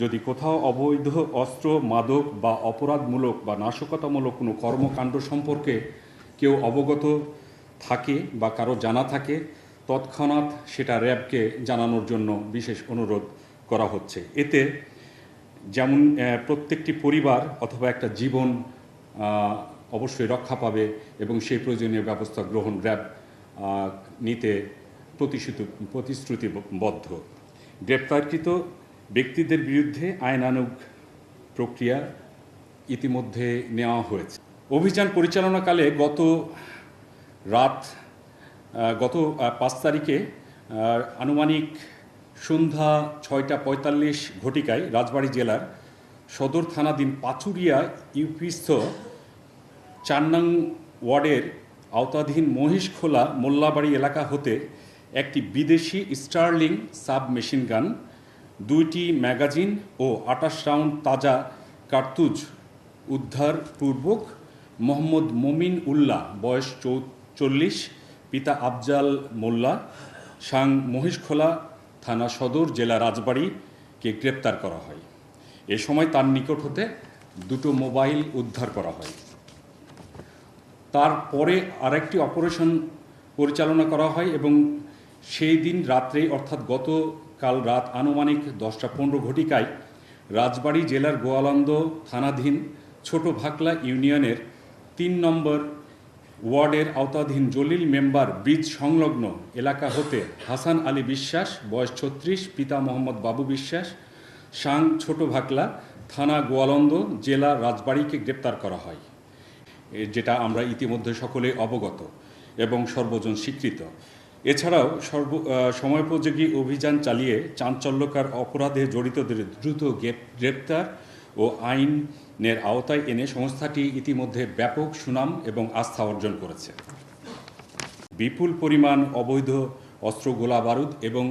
যদি কোথাও অবৈধ অস্ত্র, মাদক বা অপরাধমূলক বা নাশকতামূলক কোনো কর্মকাণ্ড সম্পর্কে কেউ অবগত থাকে বা কারো জানা থাকে, তৎক্ষণাৎ সেটা র্যাবকে জানানোর জন্য বিশেষ অনুরোধ করা হচ্ছে। এতে যেমন প্রত্যেকটি পরিবার অথবা একটা জীবন অবশ্যই রক্ষা পাবে এবং সেই প্রয়োজনীয় ব্যবস্থা গ্রহণ র্যাব নিতে প্রতিশ্রুতিবদ্ধ। গ্রেপ্তারকৃত ব্যক্তিদের বিরুদ্ধে আইনানুগ প্রক্রিয়া ইতিমধ্যে নেওয়া হয়েছে। অভিযান পরিচালনাকালে গত 5 তারিখে আনুমানিক সন্ধ্যা 6:45 ঘটিকায় রাজবাড়ী জেলার সদর থানাধীন পাচুরিয়া ইউপিস্থ 4 নং ওয়ার্ডের আওতাধীন মহিষখোলা মোল্লাবাড়ি এলাকা হতে একটি বিদেশি স্টার্লিং সাব মেশিন গান, 2টি ম্যাগাজিন ও 28 রাউন্ড তাজা কার্তুজ উদ্ধারপূর্বক মোহাম্মদ মমিন উল্লাহ, বয়স 40, পিতা আফজাল মোল্লা, সাং মহিষখোলা থানা সদর, জেলা রাজবাড়ীকে গ্রেপ্তার করা হয়। এ সময় তার নিকট হতে 2টো মোবাইল উদ্ধার করা হয়। তারপরে আরেকটি অপারেশন পরিচালনা করা হয় এবং সেই দিন রাত্রেই অর্থাৎ গতকাল রাত আনুমানিক 10:15 ঘটিকায় রাজবাড়ী জেলার গোয়ালন্দ থানাধীন ছোট ভাকলা ইউনিয়নের 3 নম্বর ওয়ার্ডের আওতাধীন জলিল মেম্বার ব্রিজ সংলগ্ন এলাকা হতে হাসান আলী বিশ্বাস, বয়স 36, পিতা মোহাম্মদ বাবু বিশ্বাস, সাং ছোট ভাকলা থানা গোয়ালন্দ, জেলা রাজবাড়ীকে গ্রেপ্তার করা হয়, যেটা আমরা ইতিমধ্যে সকলে অবগত এবং সর্বজন স্বীকৃত। এছাড়াও সময়োপযোগী অভিযান চালিয়ে চাঞ্চল্যকর অপরাধে জড়িতদের দ্রুত গ্রেপ্তার ও আইনের আওতায় এনে সংস্থাটি ইতিমধ্যে ব্যাপক সুনাম এবং আস্থা অর্জন করেছে। বিপুল পরিমাণ অবৈধ অস্ত্র, গোলা বারুদ এবং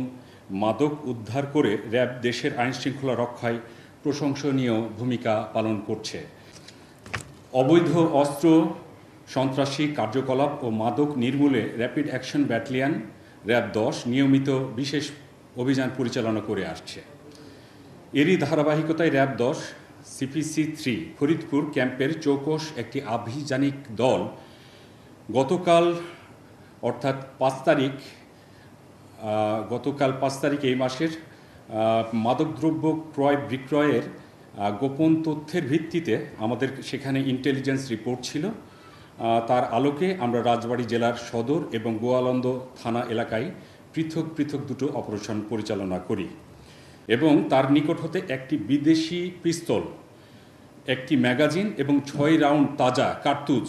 মাদক উদ্ধার করে র্যাব দেশের আইনশৃঙ্খলা রক্ষায় প্রশংসনীয় ভূমিকা পালন করছে। অবৈধ অস্ত্র, সন্ত্রাসী কার্যকলাপ ও মাদক নির্মূলে র্যাপিড অ্যাকশন ব্যাটালিয়ন র্যাব 10 নিয়মিত বিশেষ অভিযান পরিচালনা করে আসছে। এরই ধারাবাহিকতায় র্যাব 10 CPC 3 ফরিদপুর ক্যাম্পের চৌকস একটি আভিযানিক দল গতকাল 5 তারিখ এই মাসের মাদকদ্রব্য ক্রয় বিক্রয়ের গোপন তথ্যের ভিত্তিতে আমাদের সেখানে ইন্টেলিজেন্স রিপোর্ট ছিল। তার আলোকে আমরা রাজবাড়ী জেলার সদর এবং গোয়ালন্দ থানা এলাকায় পৃথক 2টো অপারেশন পরিচালনা করি এবং তার নিকট হতে একটি বিদেশি পিস্তল, একটি ম্যাগাজিন এবং 6 রাউন্ড তাজা কার্তুজ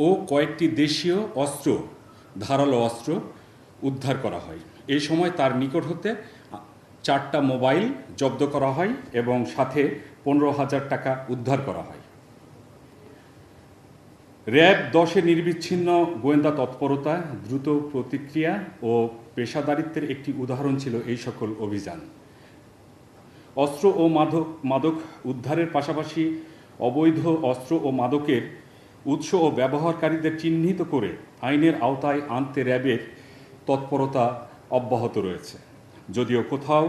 ও কয়েকটি দেশীয় অস্ত্র, ধারালো অস্ত্র উদ্ধার করা হয়। এই সময় তার নিকট হতে 4টা মোবাইল জব্দ করা হয় এবং সাথে 15,000 টাকা উদ্ধার করা হয়। র্যাব 10-এর নির্বিচ্ছিন্ন গোয়েন্দা তৎপরতা, দ্রুত প্রতিক্রিয়া ও পেশাদারিত্বের একটি উদাহরণ ছিল এই সকল অভিযান। অস্ত্র ও মাদক উদ্ধারের পাশাপাশি অবৈধ অস্ত্র ও মাদকের উৎস ও ব্যবহারকারীদের চিহ্নিত করে আইনের আওতায় আনতে র্যাবের তৎপরতা অব্যাহত রয়েছে। যদিও কোথাও